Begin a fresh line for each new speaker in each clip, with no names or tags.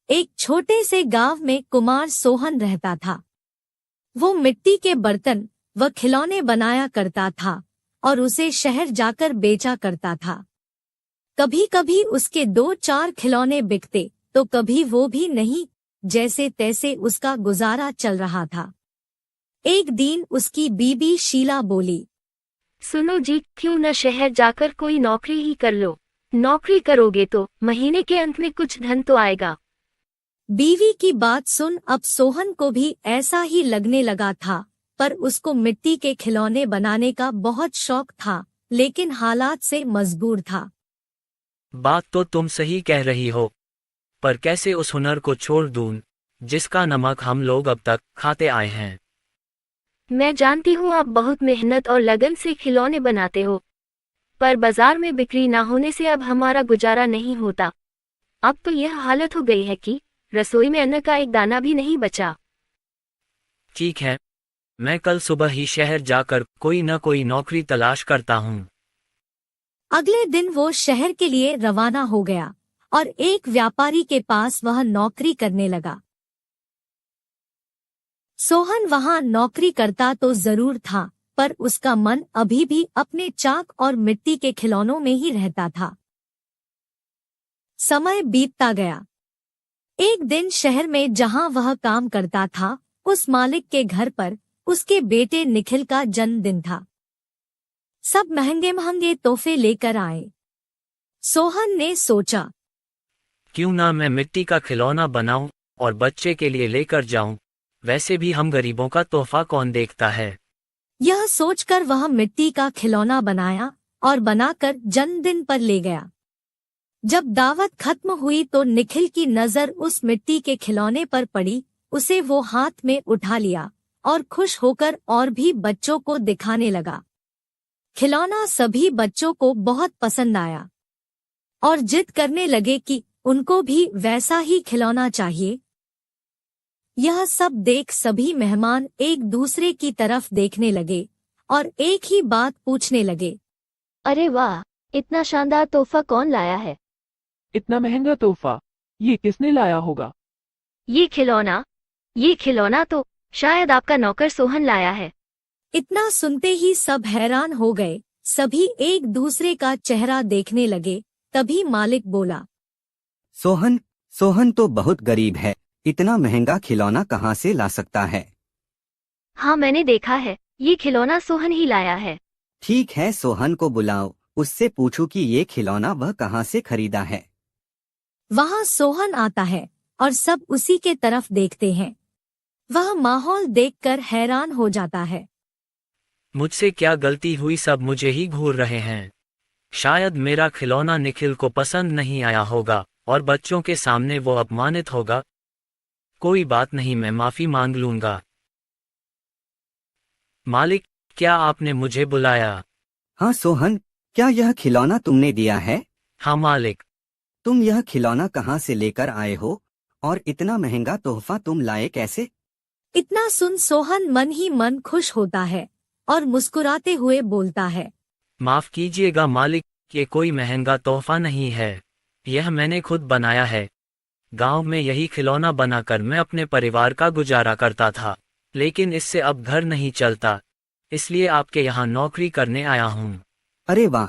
एक छोटे से गांव में कुमार सोहन रहता था। वो मिट्टी के बर्तन व खिलौने बनाया करता था और उसे शहर जाकर बेचा करता था। कभी कभी उसके 2-4 खिलौने बिकते तो कभी वो भी नहीं, जैसे तैसे उसका गुजारा चल रहा था। एक दिन उसकी बीबी शीला बोली,
सुनो जी, क्यों न शहर जाकर कोई नौकरी ही कर लो। नौकरी करोगे तो महीने के अंत में कुछ धन तो आएगा।
बीवी की बात सुन अब सोहन को भी ऐसा ही लगने लगा था, पर उसको मिट्टी के खिलौने बनाने का बहुत शौक था, लेकिन हालात से मजबूर था।
बात तो तुम सही कह रही हो, पर कैसे उस हुनर को छोड़ दूं, जिसका नमक हम लोग अब तक खाते आए हैं।
मैं जानती हूँ आप बहुत मेहनत और लगन से खिलौने बनाते हो, पर बाजार में बिक्री ना होने से अब हमारा गुजारा नहीं होता। अब तो यह हालत हो गई है कि रसोई में अन्न का एक दाना भी नहीं बचा।
ठीक है, मैं कल सुबह ही शहर जाकर कोई न कोई नौकरी तलाश करता हूँ।
अगले दिन वो शहर के लिए रवाना हो गया और एक व्यापारी के पास वह नौकरी करने लगा। सोहन वहां नौकरी करता तो जरूर था, पर उसका मन अभी भी अपने चाक और मिट्टी के खिलौनों में ही रहता था। समय बीतता गया। एक दिन शहर में जहां वह काम करता था, उस मालिक के घर पर उसके बेटे निखिल का जन्मदिन था। सब महंगे महंगे तोहफे लेकर आए। सोहन ने सोचा,
क्यों ना मैं मिट्टी का खिलौना बनाऊं और बच्चे के लिए लेकर जाऊं, वैसे भी हम गरीबों का तोहफा कौन देखता है।
यह सोचकर वह मिट्टी का खिलौना बनाया और बनाकर जन्मदिन पर ले गया। जब दावत खत्म हुई तो निखिल की नजर उस मिट्टी के खिलौने पर पड़ी। उसे वो हाथ में उठा लिया और खुश होकर और भी बच्चों को दिखाने लगा। खिलौना सभी बच्चों को बहुत पसंद आया और जिद करने लगे कि उनको भी वैसा ही खिलौना चाहिए। यह सब देख सभी मेहमान एक दूसरे की तरफ देखने लगे और एक ही बात पूछने लगे,
अरे वाह, इतना शानदार तोहफा कौन लाया है?
इतना महंगा तोहफा ये किसने लाया होगा?
ये खिलौना तो शायद आपका नौकर सोहन लाया है।
इतना सुनते ही सब हैरान हो गए। सभी एक दूसरे का चेहरा देखने लगे। तभी मालिक बोला,
सोहन तो बहुत गरीब है, इतना महंगा खिलौना कहाँ से ला सकता है?
हाँ, मैंने देखा है, ये खिलौना सोहन ही लाया है।
ठीक है, सोहन को बुलाओ, उससे पूछो कि ये खिलौना वह कहाँ से खरीदा है।
वहाँ सोहन आता है और सब उसी के तरफ देखते हैं। वह माहौल देखकर हैरान हो जाता है।
मुझसे क्या गलती हुई, सब मुझे ही घूर रहे हैं। शायद मेरा खिलौना निखिल को पसंद नहीं आया होगा और बच्चों के सामने वो अपमानित होगा। कोई बात नहीं, मैं माफी मांग लूंगा। मालिक, क्या आपने मुझे बुलाया?
हाँ सोहन, क्या यह खिलौना तुमने दिया है?
हाँ मालिक।
तुम यह खिलौना कहाँ से लेकर आए हो और इतना महंगा तोहफा तुम लाए कैसे?
इतना सुन सोहन मन ही मन खुश होता है और मुस्कुराते हुए बोलता है,
माफ कीजिएगा मालिक, ये कोई महंगा तोहफा नहीं है, यह मैंने खुद बनाया है। गांव में यही खिलौना बनाकर मैं अपने परिवार का गुजारा करता था, लेकिन इससे अब घर नहीं चलता, इसलिए आपके यहाँ नौकरी करने आया हूँ।
अरे वाह,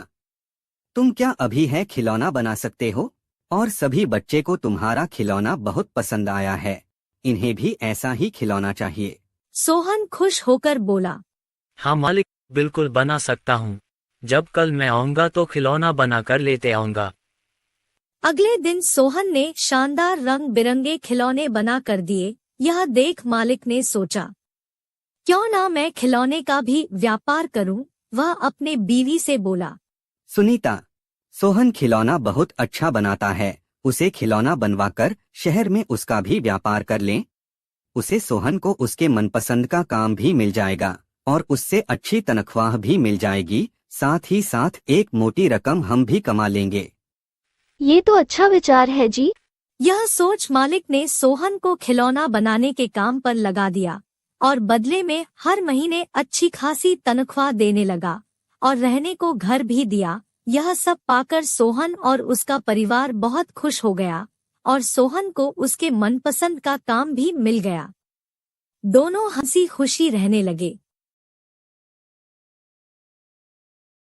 तुम क्या अभी है खिलौना बना सकते हो? और सभी बच्चे को तुम्हारा खिलौना बहुत पसंद आया है, इन्हें भी ऐसा ही खिलौना चाहिए।
सोहन खुश होकर बोला,
हाँ मालिक, बिल्कुल बना सकता हूँ। जब कल मैं आऊँगा तो खिलौना बनाकर लेते आऊँगा।
अगले दिन सोहन ने शानदार रंग बिरंगे खिलौने बना कर दिए। यह देख मालिक ने सोचा, क्यों ना मैं खिलौने का भी व्यापार करूं। वह अपने बीवी से बोला,
सुनीता, सोहन खिलौना बहुत अच्छा बनाता है, उसे खिलौना बनवाकर शहर में उसका भी व्यापार कर लें। उसे सोहन को उसके मनपसंद का काम भी मिल जाएगा और उससे अच्छी तनख्वाह भी मिल जाएगी, साथ ही साथ एक मोटी रकम हम भी कमा लेंगे।
ये तो अच्छा विचार है जी।
यह सोच मालिक ने सोहन को खिलौना बनाने के काम पर लगा दिया और बदले में हर महीने अच्छी खासी तनख्वाह देने लगा और रहने को घर भी दिया। यह सब पाकर सोहन और उसका परिवार बहुत खुश हो गया और सोहन को उसके मनपसंद का काम भी मिल गया। दोनों हंसी खुशी रहने लगे।